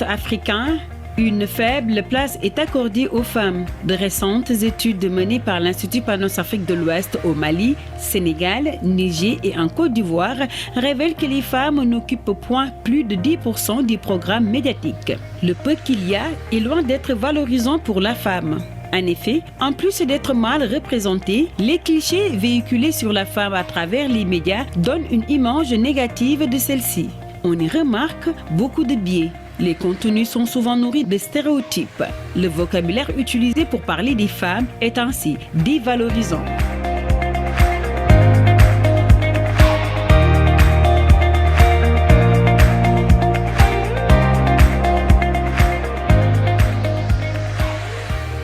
africain, une faible place est accordée aux femmes. De récentes études menées par l'Institut Panos Afrique de l'Ouest au Mali, Sénégal, Niger et en Côte d'Ivoire révèlent que les femmes n'occupent point plus de 10% du programme médiatique. Le peu qu'il y a est loin d'être valorisant pour la femme. En effet, en plus d'être mal représentée, les clichés véhiculés sur la femme à travers les médias donnent une image négative de celle-ci. On y remarque beaucoup de biais. Les contenus sont souvent nourris de stéréotypes. Le vocabulaire utilisé pour parler des femmes est ainsi dévalorisant.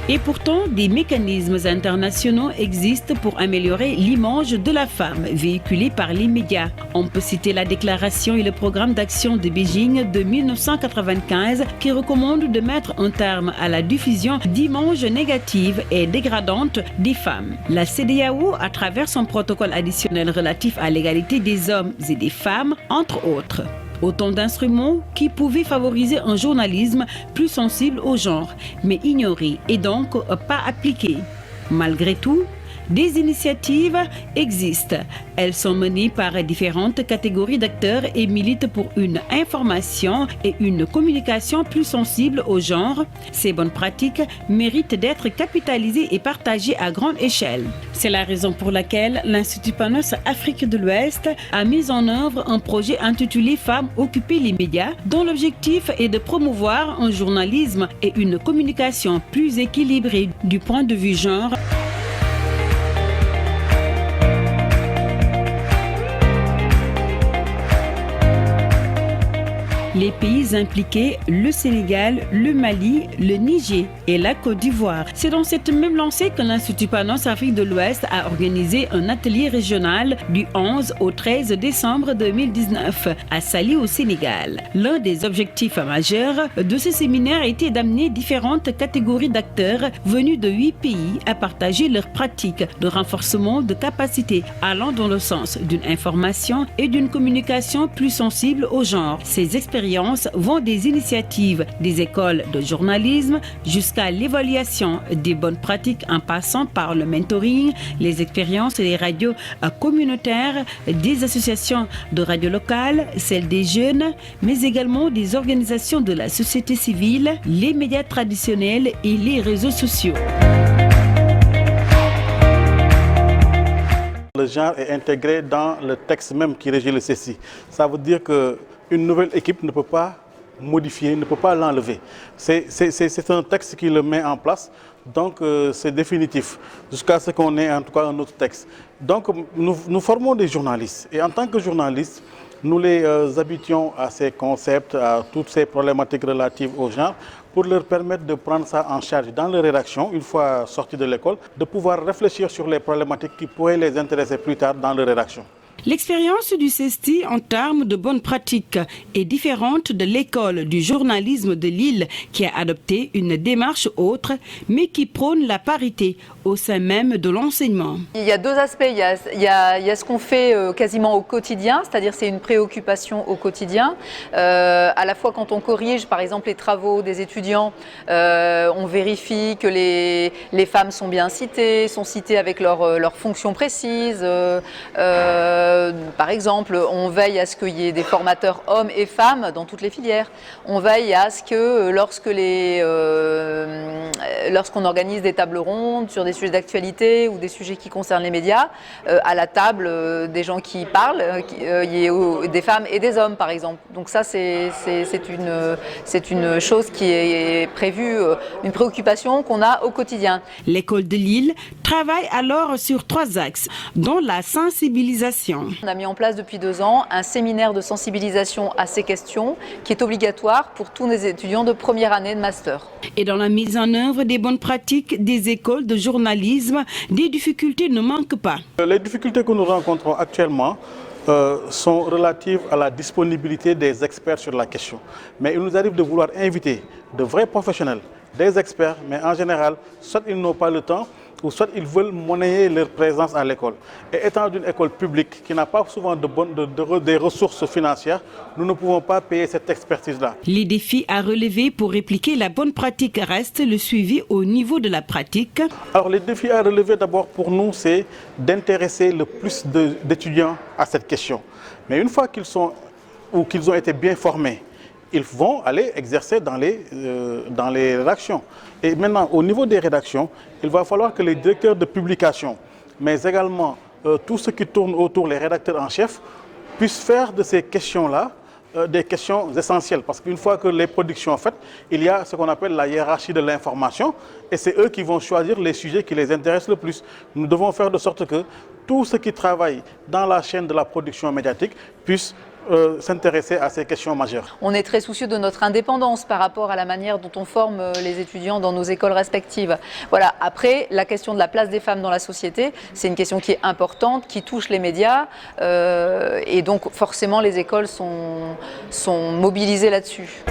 Et pourtant, des mécanismes internationaux existent pour améliorer l'image de la femme véhiculée par les médias. On peut citer la déclaration et le programme d'action de Beijing de 1995 qui recommande de mettre un terme à la diffusion d'images négatives et dégradantes des femmes. La CEDEAO, à travers son protocole additionnel relatif à l'égalité des hommes et des femmes, entre autres. Autant d'instruments qui pouvaient favoriser un journalisme plus sensible au genre, mais ignoré et donc pas appliqué. Malgré tout, des initiatives existent. Elles sont menées par différentes catégories d'acteurs et militent pour une information et une communication plus sensible au genre. Ces bonnes pratiques méritent d'être capitalisées et partagées à grande échelle. C'est la raison pour laquelle l'Institut Panos Afrique de l'Ouest a mis en œuvre un projet intitulé Femmes occuper les médias, dont l'objectif est de promouvoir un journalisme et une communication plus équilibrée du point de vue genre. Les pays impliqués, le Sénégal, le Mali, le Niger et la Côte d'Ivoire. C'est dans cette même lancée que l'Institut Panos Afrique de l'Ouest a organisé un atelier régional du 11 au 13 décembre 2019 à Saly au Sénégal. L'un des objectifs majeurs de ce séminaire était d'amener différentes catégories d'acteurs venus de 8 pays à partager leurs pratiques de renforcement de capacités allant dans le sens d'une information et d'une communication plus sensible au genre. Ces expériences vont des initiatives des écoles de journalisme jusqu'à l'évaluation des bonnes pratiques en passant par le mentoring, les expériences des radios communautaires, des associations de radio locales, celles des jeunes, mais également des organisations de la société civile, les médias traditionnels et les réseaux sociaux. Le genre est intégré dans le texte même qui régit le CECI. Ça veut dire qu'une nouvelle équipe ne peut pas modifier, ne peut pas l'enlever. C'est un texte qui le met en place, donc c'est définitif, jusqu'à ce qu'on ait en tout cas un autre texte. Donc nous formons des journalistes et en tant que journalistes, nous les habituons à ces concepts, à toutes ces problématiques relatives au genre, pour leur permettre de prendre ça en charge dans leur rédaction, une fois sortis de l'école, de pouvoir réfléchir sur les problématiques qui pourraient les intéresser plus tard dans leur rédaction. L'expérience du CESTI en termes de bonnes pratiques est différente de l'école du journalisme de Lille qui a adopté une démarche autre mais qui prône la parité au sein même de l'enseignement. Il y a deux aspects. Il y a ce qu'on fait quasiment au quotidien, c'est-à-dire c'est une préoccupation au quotidien. À la fois quand on corrige par exemple les travaux des étudiants, on vérifie que les femmes sont bien citées, sont citées avec leurs fonctions précises. Par exemple, on veille à ce qu'il y ait des formateurs hommes et femmes dans toutes les filières. On veille à ce que lorsqu'on organise des tables rondes sur des sujets d'actualité ou des sujets qui concernent les médias, à la table des gens qui parlent, il y ait des femmes et des hommes par exemple. Donc ça c'est une chose qui est prévue, une préoccupation qu'on a au quotidien. L'école de Lille travaille alors sur 3 axes, dont la sensibilisation. On a mis en place depuis 2 ans un séminaire de sensibilisation à ces questions qui est obligatoire pour tous les étudiants de première année de master. Et dans la mise en œuvre des bonnes pratiques des écoles de journalisme, des difficultés ne manquent pas. Les difficultés que nous rencontrons actuellement sont relatives à la disponibilité des experts sur la question. Mais il nous arrive de vouloir inviter de vrais professionnels, des experts, mais en général, soit ils n'ont pas le temps, ou soit ils veulent monnayer leur présence à l'école. Et étant d'une école publique qui n'a pas souvent des ressources financières, nous ne pouvons pas payer cette expertise-là. Les défis à relever pour répliquer la bonne pratique restent le suivi au niveau de la pratique. Alors les défis à relever d'abord pour nous, c'est d'intéresser le plus d'étudiants à cette question. Mais une fois qu'ils ont été bien formés, ils vont aller exercer dans les rédactions. Et maintenant, au niveau des rédactions, il va falloir que les directeurs de publication, mais également tout ce qui tourne autour, les rédacteurs en chef, puissent faire de ces questions-là des questions essentielles. Parce qu'une fois que les productions sont faites, il y a ce qu'on appelle la hiérarchie de l'information et c'est eux qui vont choisir les sujets qui les intéressent le plus. Nous devons faire de sorte que tous ceux qui travaillent dans la chaîne de la production médiatique puissent s'intéresser à ces questions majeures. On est très soucieux de notre indépendance par rapport à la manière dont on forme les étudiants dans nos écoles respectives. Voilà. Après, la question de la place des femmes dans la société, c'est une question qui est importante, qui touche les médias et donc forcément les écoles sont mobilisées là-dessus.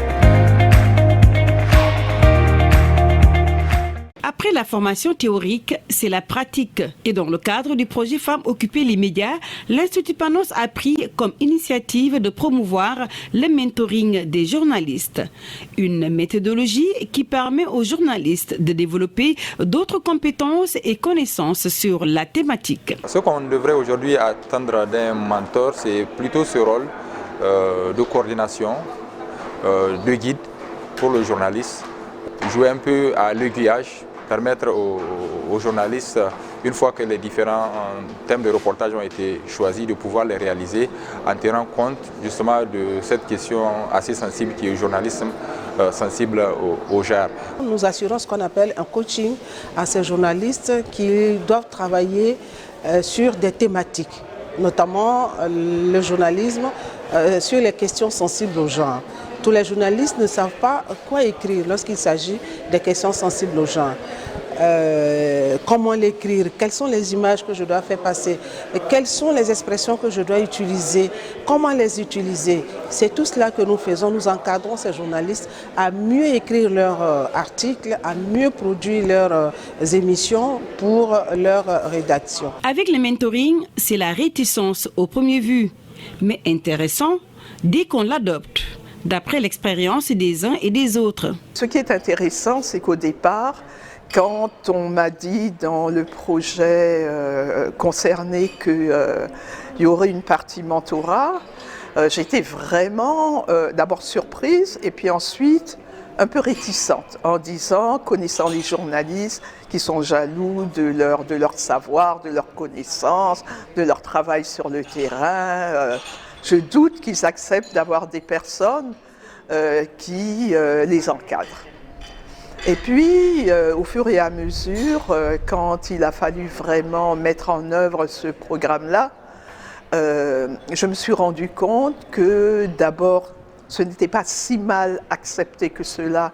Après la formation théorique, c'est la pratique. Et dans le cadre du projet Femmes occuper les médias, l'Institut Panos a pris comme initiative de promouvoir le mentoring des journalistes. Une méthodologie qui permet aux journalistes de développer d'autres compétences et connaissances sur la thématique. Ce qu'on devrait aujourd'hui attendre d'un mentor, c'est plutôt ce rôle de coordination, de guide pour le journaliste, jouer un peu à l'aiguillage, permettre aux journalistes, une fois que les différents thèmes de reportage ont été choisis, de pouvoir les réaliser en tenant compte justement de cette question assez sensible qui est le journalisme sensible au genre. Nous assurons ce qu'on appelle un coaching à ces journalistes qui doivent travailler sur des thématiques, notamment le journalisme sur les questions sensibles au genre. Tous les journalistes ne savent pas quoi écrire lorsqu'il s'agit des questions sensibles au genre. Comment l'écrire, quelles sont les images que je dois faire passer, quelles sont les expressions que je dois utiliser, comment les utiliser. C'est tout cela que nous faisons, nous encadrons ces journalistes à mieux écrire leurs articles, à mieux produire leurs émissions pour leur rédaction. Avec le mentoring, c'est la réticence au premier vue, mais intéressant dès qu'on l'adopte, d'après l'expérience des uns et des autres. Ce qui est intéressant, c'est qu'au départ, quand on m'a dit dans le projet concerné qu'il y aurait une partie mentorat, j'étais vraiment d'abord surprise et puis ensuite un peu réticente en disant, connaissant les journalistes qui sont jaloux de leur savoir, de leur connaissance, de leur travail sur le terrain, je doute qu'ils acceptent d'avoir des personnes qui les encadrent. Et puis, au fur et à mesure, quand il a fallu vraiment mettre en œuvre ce programme-là, je me suis rendu compte que d'abord, ce n'était pas si mal accepté que cela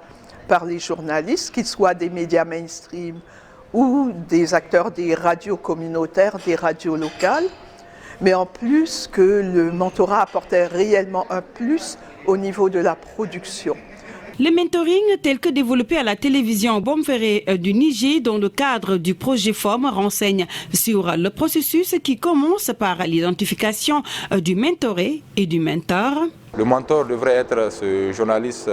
par les journalistes, qu'ils soient des médias mainstream ou des acteurs des radios communautaires, des radios locales, mais en plus que le mentorat apportait réellement un plus au niveau de la production. Le mentoring tel que développé à la télévision Bomferré du Niger dans le cadre du projet FOM renseigne sur le processus qui commence par l'identification du mentoré et du mentor. Le mentor devrait être ce journaliste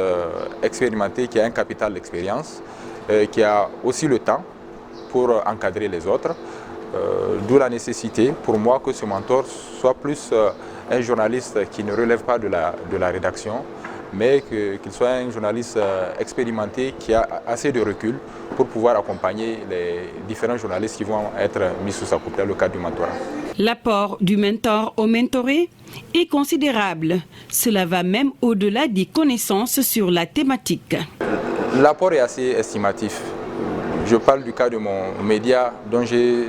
expérimenté qui a un capital d'expérience, qui a aussi le temps pour encadrer les autres. D'où la nécessité pour moi que ce mentor soit plus un journaliste qui ne relève pas de la rédaction, mais qu'il soit un journaliste expérimenté qui a assez de recul pour pouvoir accompagner les différents journalistes qui vont être mis sous sa coupe dans le cadre du mentorat. L'apport du mentor au mentoré est considérable. Cela va même au-delà des connaissances sur la thématique. L'apport est assez estimatif. Je parle du cas de mon média dont j'ai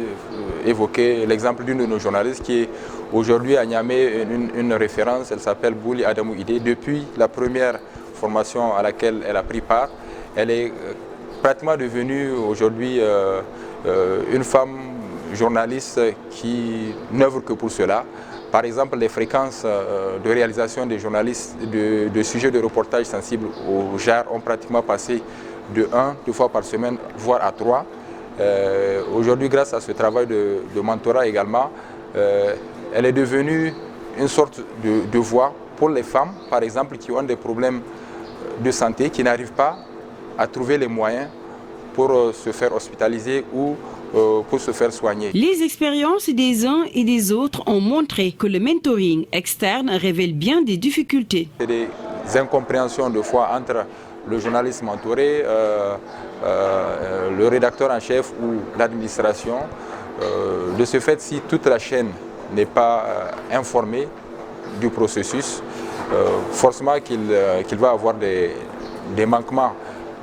évoqué l'exemple d'une de nos journalistes qui est aujourd'hui à Niamey une référence. Elle s'appelle Bouli Adamou Ide. Depuis la première formation à laquelle elle a pris part, elle est pratiquement devenue aujourd'hui une femme journaliste qui n'œuvre que pour cela. Par exemple, les fréquences de réalisation des journalistes de sujets de reportage sensibles au genre ont pratiquement passé de 1, 2 fois par semaine, voire à 3. Aujourd'hui, grâce à ce travail de mentorat également, elle est devenue une sorte de voie pour les femmes, par exemple, qui ont des problèmes de santé, qui n'arrivent pas à trouver les moyens pour se faire hospitaliser ou pour se faire soigner. Les expériences des uns et des autres ont montré que le mentoring externe révèle bien des difficultés. Il y a des incompréhensions de fois entre le journaliste mentoré, le rédacteur en chef ou l'administration. De ce fait, si toute la chaîne n'est pas informée du processus, forcément qu'il va avoir des manquements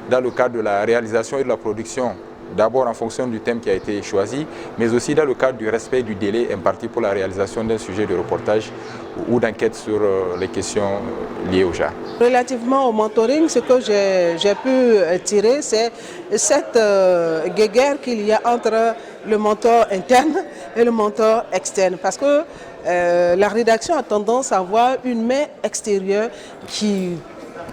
dans le cadre de la réalisation et de la production, d'abord en fonction du thème qui a été choisi, mais aussi dans le cadre du respect du délai imparti pour la réalisation d'un sujet de reportage ou d'enquête sur les questions liées au genre. Relativement au mentoring, ce que j'ai pu tirer, c'est cette guéguerre qu'il y a entre le mentor interne et le mentor externe. Parce que la rédaction a tendance à avoir une main extérieure qui...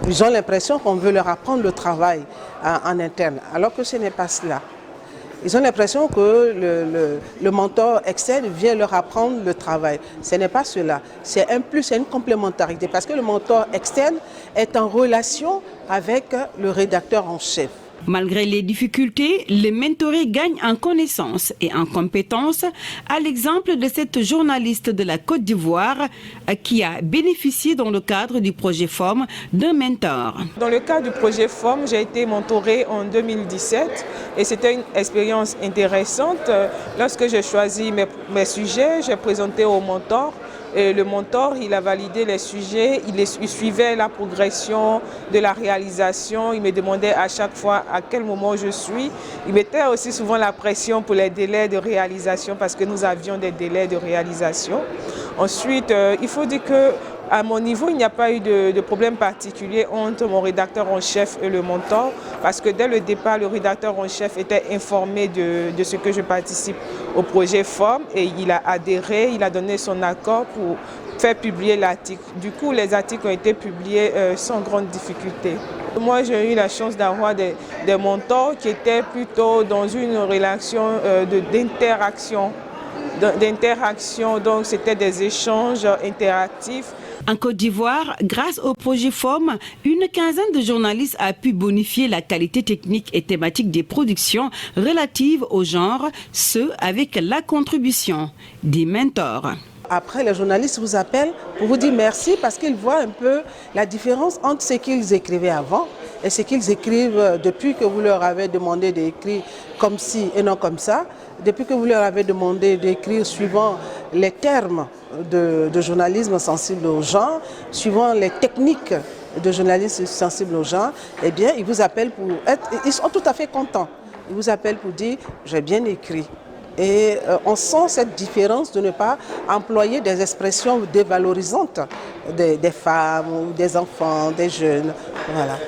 Ils ont l'impression qu'on veut leur apprendre le travail en interne, alors que ce n'est pas cela. Ils ont l'impression que le mentor externe vient leur apprendre le travail. Ce n'est pas cela. C'est un plus, c'est une complémentarité, parce que le mentor externe est en relation avec le rédacteur en chef. Malgré les difficultés, le mentoré gagne en connaissances et en compétences, à l'exemple de cette journaliste de la Côte d'Ivoire qui a bénéficié dans le cadre du projet FOM d'un mentor. Dans le cadre du projet FOM, j'ai été mentorée en 2017 et c'était une expérience intéressante. Lorsque j'ai choisi mes sujets, j'ai présenté au mentor. Et le mentor, il a validé les sujets, il suivait la progression de la réalisation, il me demandait à chaque fois à quel moment je suis. Il mettait aussi souvent la pression pour les délais de réalisation parce que nous avions des délais de réalisation. Ensuite, il faut dire qu'à mon niveau, il n'y a pas eu de problème particulier entre mon rédacteur en chef et le mentor parce que dès le départ, le rédacteur en chef était informé de ce que je participe au projet FOM et il a adhéré, il a donné son accord pour faire publier l'article. Du coup, les articles ont été publiés sans grande difficulté. Moi, j'ai eu la chance d'avoir des mentors qui étaient plutôt dans une relation d'interaction, donc c'était des échanges interactifs. En Côte d'Ivoire, grâce au projet FOM, une quinzaine de journalistes a pu bonifier la qualité technique et thématique des productions relatives au genre, ce avec la contribution des mentors. Après, les journalistes vous appellent pour vous dire merci parce qu'ils voient un peu la différence entre ce qu'ils écrivaient avant et ce qu'ils écrivent depuis que vous leur avez demandé d'écrire comme ci et non comme ça, depuis que vous leur avez demandé d'écrire suivant les termes de journalisme sensible au genre, suivant les techniques de journalisme sensible au genre, eh bien, ils vous appellent pour être... Ils sont tout à fait contents. Ils vous appellent pour dire « j'ai bien écrit ». Et on sent cette différence de ne pas employer des expressions dévalorisantes des femmes, ou des enfants, des jeunes. Voilà.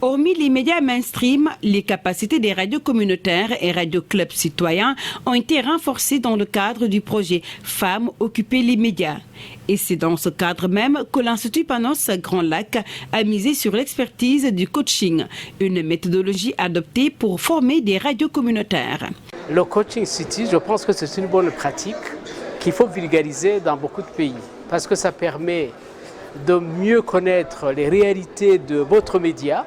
Hormis les médias mainstream, les capacités des radios communautaires et radios-clubs citoyens ont été renforcées dans le cadre du projet Femmes occuper les médias. Et c'est dans ce cadre même que l'Institut Panos Grand Lac a misé sur l'expertise du coaching, une méthodologie adoptée pour former des radios communautaires. Le coaching city, je pense que c'est une bonne pratique qu'il faut vulgariser dans beaucoup de pays parce que ça permet de mieux connaître les réalités de votre média,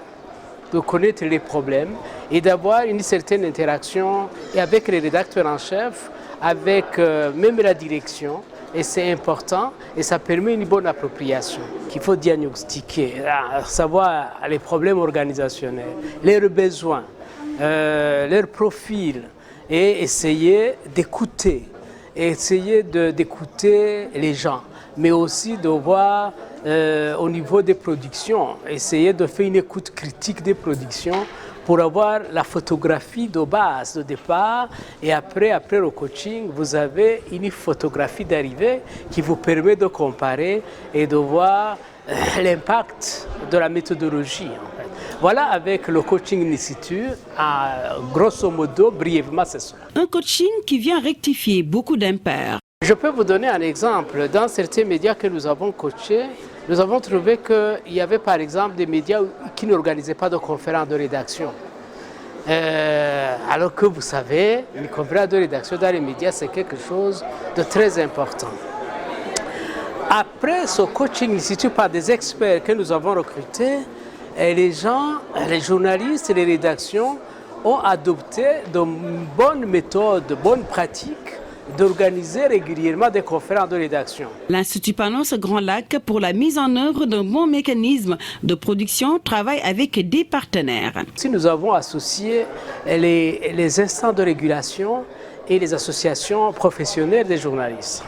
de connaître les problèmes et d'avoir une certaine interaction avec les rédacteurs en chef, avec même la direction. Et c'est important et ça permet une bonne appropriation qu'il faut diagnostiquer, savoir les problèmes organisationnels, leurs besoins, leur profil et essayer d'écouter, d'écouter les gens, mais aussi de voir au niveau des productions, essayer de faire une écoute critique des productions pour avoir la photographie de base, de départ, et après le coaching, vous avez une photographie d'arrivée qui vous permet de comparer et de voir l'impact de la méthodologie. En fait. Voilà, avec le coaching in situ, grosso modo, brièvement, c'est ça. Un coaching qui vient rectifier beaucoup d'impairs. Je peux vous donner un exemple. Dans certains médias que nous avons coachés, nous avons trouvé qu'il y avait par exemple des médias qui n'organisaient pas de conférences de rédaction. Alors que vous savez, une conférence de rédaction dans les médias, c'est quelque chose de très important. Après ce coaching institué par des experts que nous avons recrutés, les journalistes et les rédactions ont adopté de bonnes méthodes, de bonnes pratiques d'organiser régulièrement des conférences de rédaction. L'Institut Panos Grand Lac, pour la mise en œuvre d'un bon mécanisme de production, travaille avec des partenaires. Si nous avons associé les instances de régulation et les associations professionnelles des journalistes,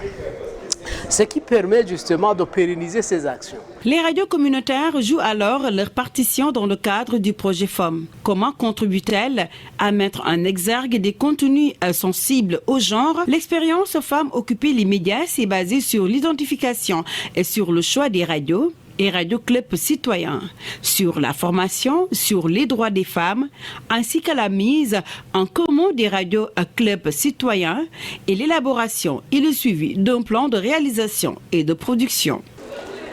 ce qui permet justement de pérenniser ces actions. Les radios communautaires jouent alors leur partition dans le cadre du projet FOM. Comment contribuent-elles à mettre en exergue des contenus sensibles au genre? L'expérience Femmes occuper les médias s'est basée sur l'identification et sur le choix des radios et Radio Club Citoyen, sur la formation, sur les droits des femmes, ainsi qu'à la mise en commun des radios Club Citoyen et l'élaboration et le suivi d'un plan de réalisation et de production.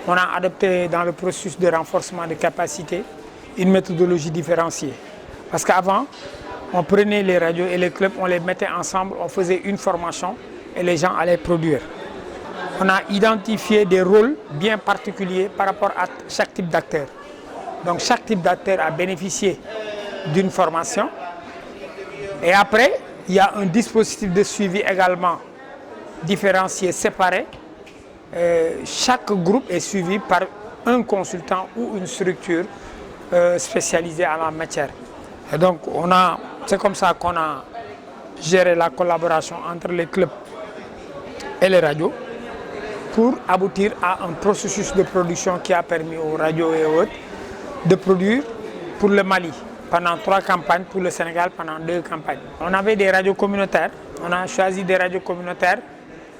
On a adopté dans le processus de renforcement des capacités une méthodologie différenciée. Parce qu'avant, on prenait les radios et les clubs, on les mettait ensemble, on faisait une formation et les gens allaient produire. On a identifié des rôles bien particuliers par rapport à chaque type d'acteur. Donc chaque type d'acteur a bénéficié d'une formation. Et après, il y a un dispositif de suivi également différencié, séparé. Chaque groupe est suivi par un consultant ou une structure spécialisée en la matière. Et donc c'est comme ça qu'on a géré la collaboration entre les clubs et les radios, pour aboutir à un processus de production qui a permis aux radios et autres de produire pour le Mali pendant 3 campagnes, pour le Sénégal pendant 2 campagnes. On avait des radios communautaires, on a choisi des radios communautaires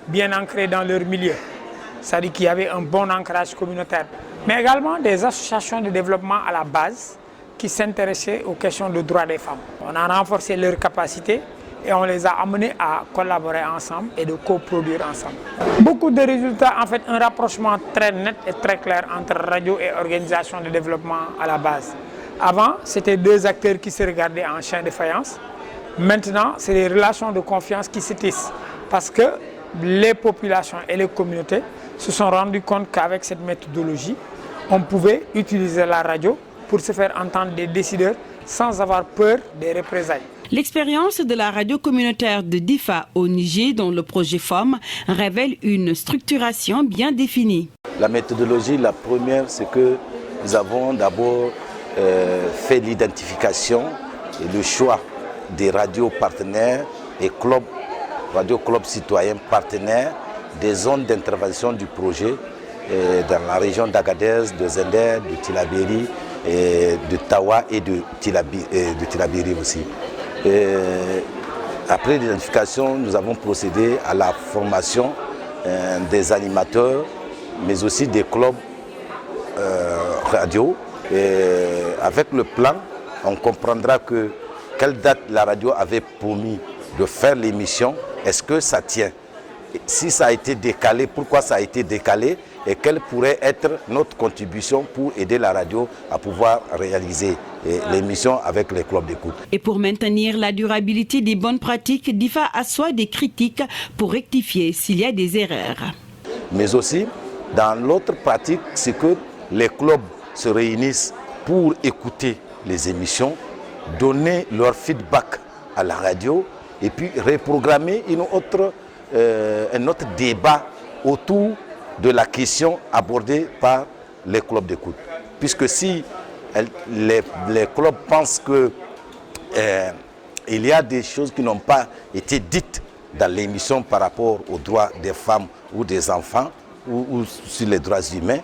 bien ancrées dans leur milieu, c'est-à-dire qu'il y avait un bon ancrage communautaire, mais également des associations de développement à la base qui s'intéressaient aux questions de droits des femmes. On a renforcé leurs capacités et on les a amenés à collaborer ensemble et de coproduire ensemble. Beaucoup de résultats, en fait, un rapprochement très net et très clair entre radio et organisation de développement à la base. Avant, c'était 2 acteurs qui se regardaient en chien de faïence. Maintenant, c'est des relations de confiance qui se tissent parce que les populations et les communautés se sont rendus compte qu'avec cette méthodologie, on pouvait utiliser la radio pour se faire entendre des décideurs sans avoir peur des représailles. L'expérience de la radio communautaire de Difa au Niger dans le projet FOM révèle une structuration bien définie. La méthodologie, la première, c'est que nous avons d'abord fait l'identification et le choix des radios partenaires et radio clubs citoyens partenaires des zones d'intervention du projet dans la région d'Agadez, de Zender, de Tillabéri, de Tawa et de Tillabéri aussi. Après l'identification, nous avons procédé à la formation des animateurs, mais aussi des clubs radio. Avec le plan, on comprendra que quelle date la radio avait promis de faire l'émission, est-ce que ça tient? Si ça a été décalé, pourquoi ça a été décalé? Et quelle pourrait être notre contribution pour aider la radio à pouvoir réaliser l'émission avec les clubs d'écoute. Et pour maintenir la durabilité des bonnes pratiques, DIFA assoit des critiques pour rectifier s'il y a des erreurs. Mais aussi, dans l'autre pratique, c'est que les clubs se réunissent pour écouter les émissions, donner leur feedback à la radio et puis reprogrammer un autre débat autour de la question abordée par les clubs d'écoute. Puisque si les clubs pensent qu'il y a des choses qui n'ont pas été dites dans l'émission par rapport aux droits des femmes ou des enfants ou sur les droits humains,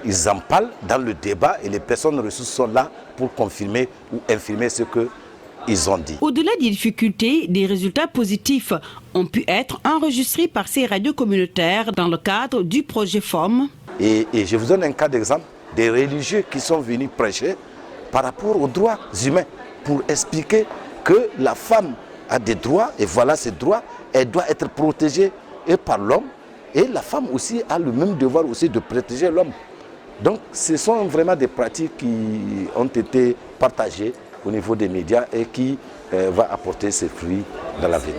ils en parlent dans le débat et les personnes ressources sont là pour confirmer ou infirmer ce qu'ils ont dit. Au-delà des difficultés, des résultats positifs ont pu être enregistrés par ces radios communautaires dans le cadre du projet FOM. Et je vous donne un cas d'exemple des religieux qui sont venus prêcher par rapport aux droits humains pour expliquer que la femme a des droits et voilà ses droits, elle doit être protégée et par l'homme et la femme aussi a le même devoir aussi de protéger l'homme. Donc ce sont vraiment des pratiques qui ont été partagées au niveau des médias et qui vont apporter ses fruits dans l'avenir.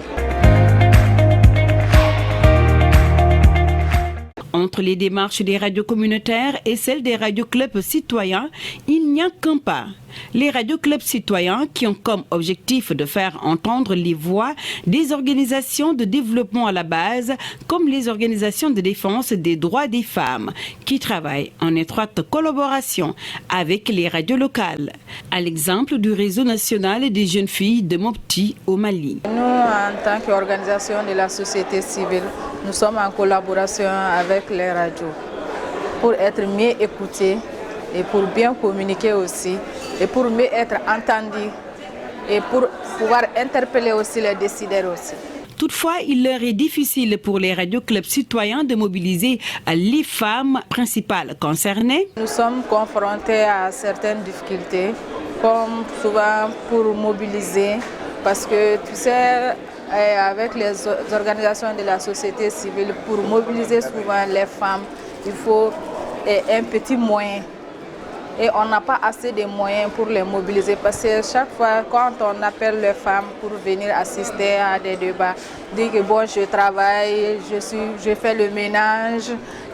Entre les démarches des radios communautaires et celles des radios-clubs citoyens, il n'y a qu'un pas. Les radios-clubs citoyens qui ont comme objectif de faire entendre les voix des organisations de développement à la base, comme les organisations de défense des droits des femmes, qui travaillent en étroite collaboration avec les radios locales, à l'exemple du réseau national des jeunes filles de Mopti au Mali. Nous, en tant qu'organisation de la société civile, nous sommes en collaboration avec les radios pour être mieux écoutés et pour bien communiquer aussi et pour mieux être entendus et pour pouvoir interpeller aussi les décideurs aussi. Toutefois, il leur est difficile pour les radios-clubs citoyens de mobiliser les femmes principales concernées. Nous sommes confrontés à certaines difficultés, comme souvent pour mobiliser, parce que tu sais, avec les organisations de la société civile, pour mobiliser souvent les femmes, il faut un petit moyen. Et on n'a pas assez de moyens pour les mobiliser parce que chaque fois quand on appelle les femmes pour venir assister à des débats, dire que bon, je travaille, je fais le ménage,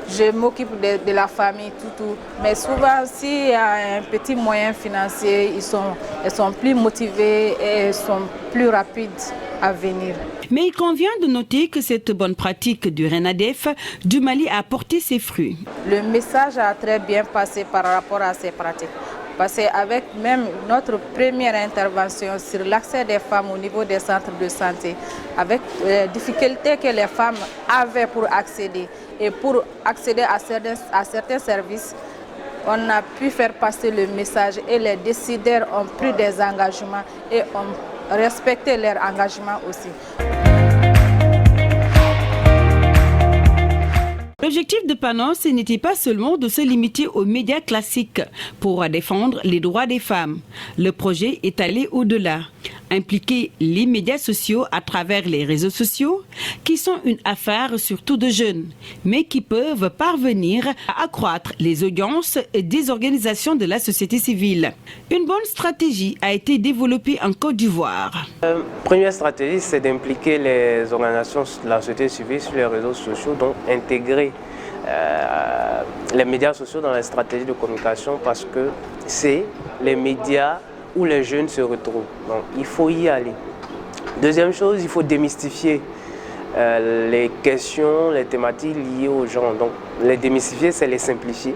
je m'occupe de la famille, tout. Mais souvent, s'il y a un petit moyen financier, elles sont plus motivées et sont plus rapides à venir. Mais il convient de noter que cette bonne pratique du RENADEF du Mali a porté ses fruits. Le message a très bien passé par rapport à ces pratiques. Parce qu'avec même notre première intervention sur l'accès des femmes au niveau des centres de santé, avec les difficultés que les femmes avaient pour accéder et pour accéder à certains services, on a pu faire passer le message et les décideurs ont pris des engagements et ont respecté leurs engagements aussi. L'objectif de Panos n'était pas seulement de se limiter aux médias classiques pour défendre les droits des femmes. Le projet est allé au-delà. Impliquer les médias sociaux à travers les réseaux sociaux, qui sont une affaire surtout de jeunes, mais qui peuvent parvenir à accroître les audiences des organisations de la société civile. Une bonne stratégie a été développée en Côte d'Ivoire. La première stratégie, c'est d'impliquer les organisations de la société civile sur les réseaux sociaux, donc intégrer les médias sociaux dans la stratégie de communication parce que c'est les médias où les jeunes se retrouvent. Donc il faut y aller. Deuxième chose, il faut démystifier les questions, les thématiques liées aux gens. Donc les démystifier, c'est les simplifier.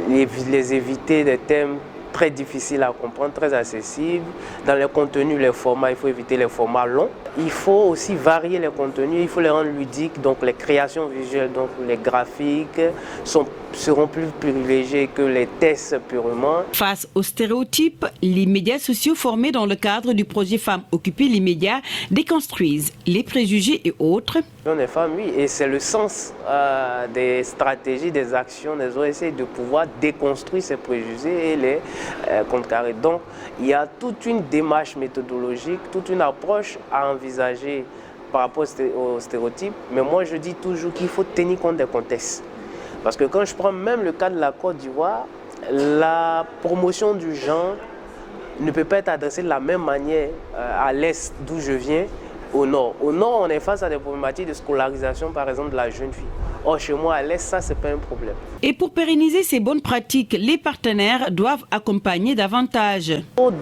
Les éviter des thèmes très difficiles à comprendre, très accessibles. Dans les contenus, les formats, il faut éviter les formats longs. Il faut aussi varier les contenus, il faut les rendre ludiques. Donc les créations visuelles, donc les graphiques seront plus privilégiés que les tests purement. Face aux stéréotypes, les médias sociaux formés dans le cadre du projet Femmes Occuper les médias déconstruisent les préjugés et autres. Les femmes, oui, et c'est le sens des stratégies, des actions des OSC de pouvoir déconstruire ces préjugés et les contrecarrer. Donc il y a toute une démarche méthodologique, toute une approche à envisager par rapport aux stéréotypes. Mais moi je dis toujours qu'il faut tenir compte des contextes. Parce que quand je prends même le cas de la Côte d'Ivoire, la promotion du genre ne peut pas être adressée de la même manière à l'est d'où je viens, au nord. Au nord, on est face à des problématiques de scolarisation, par exemple, de la jeune fille. Or, chez moi, à l'est, ça, c'est pas un problème. Et pour pérenniser ces bonnes pratiques, les partenaires doivent accompagner davantage.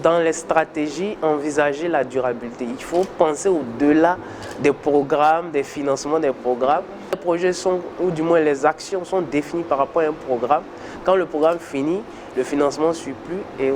Dans les stratégies, envisager la durabilité. Il faut penser au-delà des programmes, des financements des programmes. Les projets sont, ou du moins les actions sont définies par rapport à un programme. Quand le programme finit, le financement ne suit plus. Et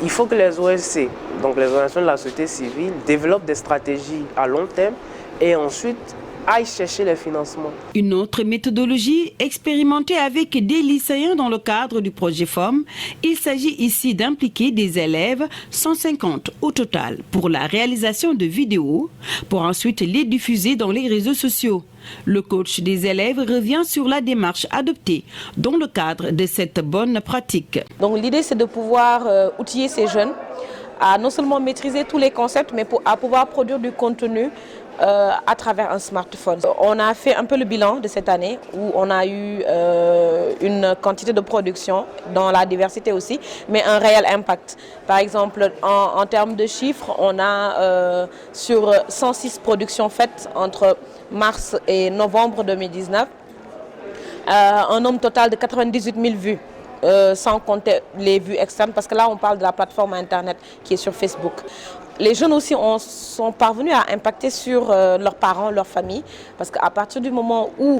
il faut que les OSC, donc les organisations de la société civile, développent des stratégies à long terme et ensuite aillent chercher les financements. Une autre méthodologie expérimentée avec des lycéens dans le cadre du projet FOM. Il s'agit ici d'impliquer des élèves, 150 au total, pour la réalisation de vidéos, pour ensuite les diffuser dans les réseaux sociaux. Le coach des élèves revient sur la démarche adoptée dans le cadre de cette bonne pratique. Donc l'idée c'est de pouvoir outiller ces jeunes à non seulement maîtriser tous les concepts, mais à pouvoir produire du contenu à travers un smartphone. On a fait un peu le bilan de cette année où on a eu une quantité de production dans la diversité aussi, mais un réel impact. Par exemple, en termes de chiffres, on a sur 106 productions faites entre mars et novembre 2019, un nombre total de 98 000 vues. Sans compter les vues externes, parce que là on parle de la plateforme internet qui est sur Facebook. Les jeunes aussi sont parvenus à impacter sur leurs parents, leur famille, parce qu'à partir du moment où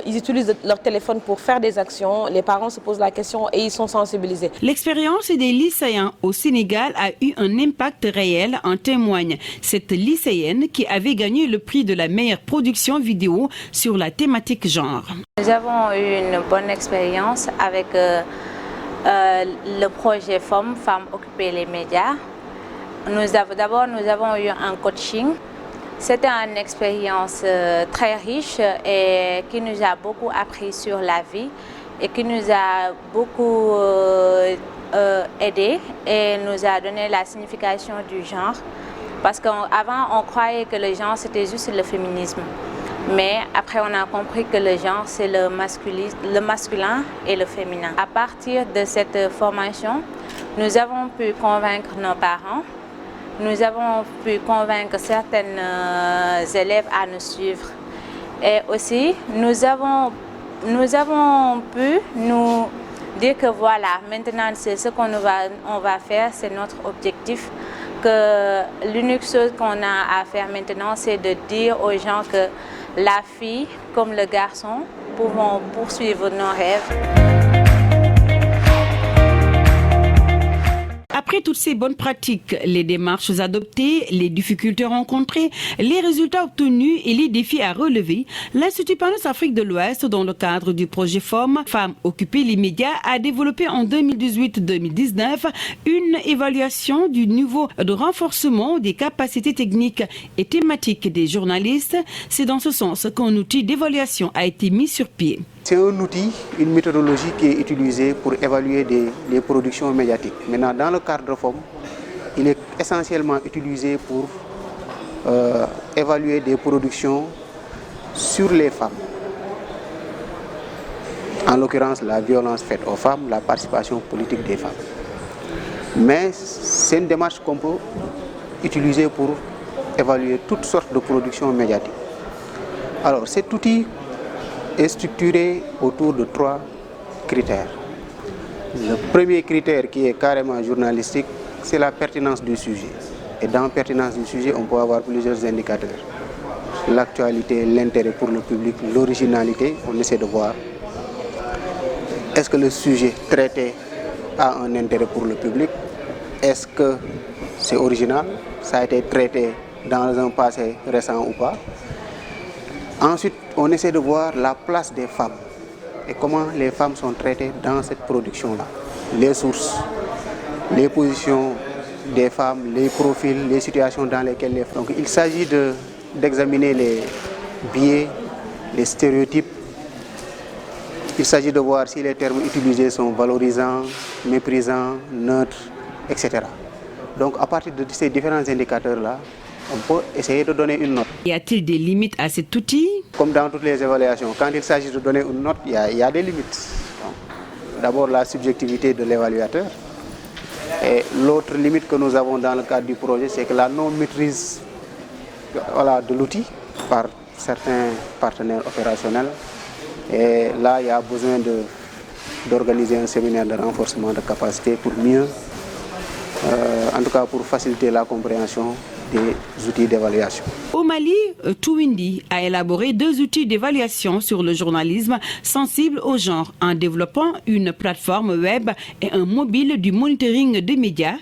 ils utilisent leur téléphone pour faire des actions, les parents se posent la question et ils sont sensibilisés. L'expérience des lycéens au Sénégal a eu un impact réel, en témoigne cette lycéenne qui avait gagné le prix de la meilleure production vidéo sur la thématique genre. Nous avons eu une bonne expérience avec le projet Femmes occuper les médias. D'abord, nous avons eu un coaching. C'était une expérience très riche et qui nous a beaucoup appris sur la vie et qui nous a beaucoup aidé et nous a donné la signification du genre. Parce qu'avant, on croyait que le genre, c'était juste le féminisme. Mais après, on a compris que le genre, c'est le masculin et le féminin. À partir de cette formation, nous avons pu convaincre nos parents, nous avons pu convaincre certaines élèves à nous suivre. Et aussi, nous avons pu nous dire que voilà, maintenant, c'est ce qu'on va faire, c'est notre objectif. Que l'unique chose qu'on a à faire maintenant, c'est de dire aux gens que la fille, comme le garçon, pouvons poursuivre nos rêves. Après toutes ces bonnes pratiques, les démarches adoptées, les difficultés rencontrées, les résultats obtenus et les défis à relever, l'Institut Panos Afrique de l'Ouest, dans le cadre du projet Femmes occuper les médias, a développé en 2018-2019 une évaluation du niveau de renforcement des capacités techniques et thématiques des journalistes. C'est dans ce sens qu'un outil d'évaluation a été mis sur pied. C'est un outil, une méthodologie qui est utilisée pour évaluer les productions médiatiques. Maintenant, dans le cadre de FOM, il est essentiellement utilisé pour évaluer des productions sur les femmes. En l'occurrence, la violence faite aux femmes, la participation politique des femmes. Mais c'est une démarche qu'on peut utiliser pour évaluer toutes sortes de productions médiatiques. Alors, cet outil est structuré autour de 3 critères. Le premier critère, qui est carrément journalistique, c'est la pertinence du sujet. Et dans la pertinence du sujet, on peut avoir plusieurs indicateurs. L'actualité, l'intérêt pour le public, l'originalité, on essaie de voir. Est-ce que le sujet traité a un intérêt pour le public? Est-ce que c'est original? Ça a été traité dans un passé récent ou pas? Ensuite, on essaie de voir la place des femmes et comment les femmes sont traitées dans cette production-là. Les sources, les positions des femmes, les profils, les situations dans lesquelles les femmes... Donc, il s'agit d'examiner les biais, les stéréotypes. Il s'agit de voir si les termes utilisés sont valorisants, méprisants, neutres, etc. Donc, à partir de ces différents indicateurs-là, on peut essayer de donner une note. Y a-t-il des limites à cet outil? Comme dans toutes les évaluations, quand il s'agit de donner une note, il y a des limites. D'abord la subjectivité de l'évaluateur. Et l'autre limite que nous avons dans le cadre du projet, c'est que la non-maîtrise de l'outil par certains partenaires opérationnels. Et là, il y a besoin d'organiser un séminaire de renforcement de capacité pour mieux, en tout cas pour faciliter la compréhension des outils d'évaluation. Au Mali, Touwindi a élaboré 2 outils d'évaluation sur le journalisme sensible au genre en développant une plateforme web et un mobile du monitoring des médias,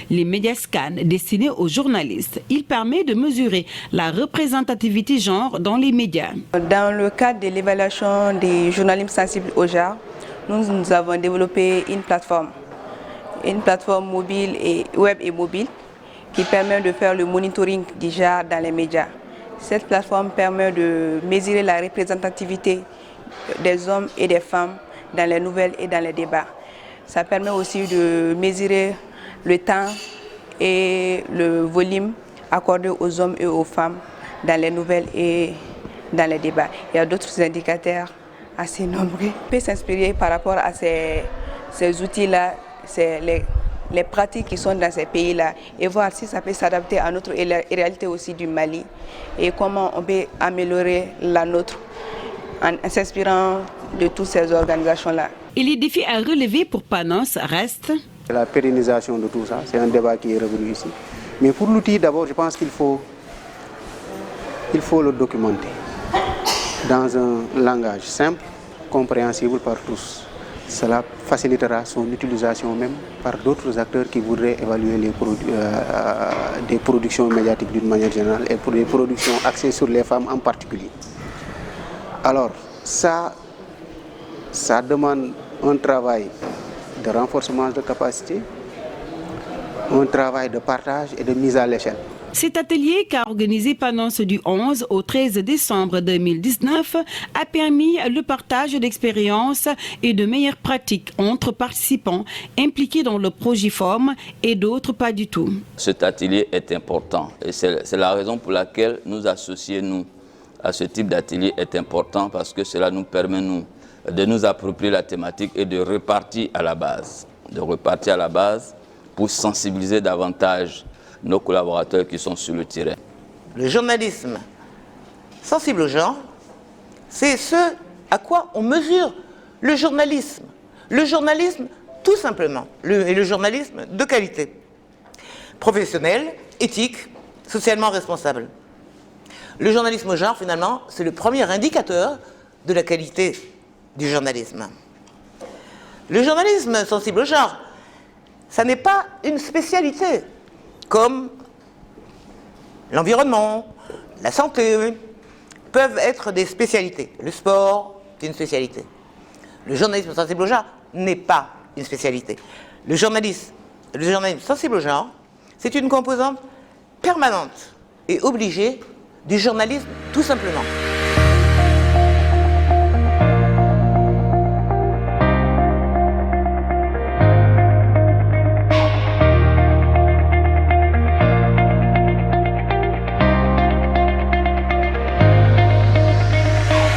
les Mediascan destinés aux journalistes. Il permet de mesurer la représentativité genre dans les médias. Dans le cadre de l'évaluation des journalistes sensibles au genre, nous avons développé une plateforme mobile et web et mobile qui permet de faire le monitoring du genre dans les médias. Cette plateforme permet de mesurer la représentativité des hommes et des femmes dans les nouvelles et dans les débats. Ça permet aussi de mesurer le temps et le volume accordé aux hommes et aux femmes dans les nouvelles et dans les débats. Il y a d'autres indicateurs assez nombreux. On peut s'inspirer par rapport à ces outils-là, les pratiques qui sont dans ces pays-là et voir si ça peut s'adapter à notre réalité aussi du Mali et comment on peut améliorer la nôtre en s'inspirant de toutes ces organisations-là. Et les défis à relever pour Panos restent la pérennisation de tout ça, c'est un débat qui est revenu ici. Mais pour l'outil, d'abord, je pense qu'il faut le documenter dans un langage simple, compréhensible par tous. Cela facilitera son utilisation même par d'autres acteurs qui voudraient évaluer des productions médiatiques d'une manière générale et pour des productions axées sur les femmes en particulier. Alors, ça demande un travail de renforcement de capacité, un travail de partage et de mise à l'échelle. Cet atelier qu'a organisé Panos du 11 au 13 décembre 2019 a permis le partage d'expériences et de meilleures pratiques entre participants impliqués dans le Progiform et d'autres pas du tout. Cet atelier est important et c'est la raison pour laquelle nous associer à ce type d'atelier est important parce que cela nous permet de nous approprier la thématique et de repartir à la base. Pour sensibiliser davantage nos collaborateurs qui sont sur le terrain. Le journalisme sensible au genre, c'est ce à quoi on mesure le journalisme. Le journalisme, tout simplement, et le journalisme de qualité. Professionnel, éthique, socialement responsable. Le journalisme au genre, finalement, c'est le premier indicateur de la qualité du journalisme. Le journalisme sensible au genre, ça n'est pas une spécialité, comme l'environnement, la santé, peuvent être des spécialités. Le sport, c'est une spécialité. Le journalisme sensible au genre n'est pas une spécialité. Le journalisme sensible au genre, c'est une composante permanente et obligée du journalisme, tout simplement.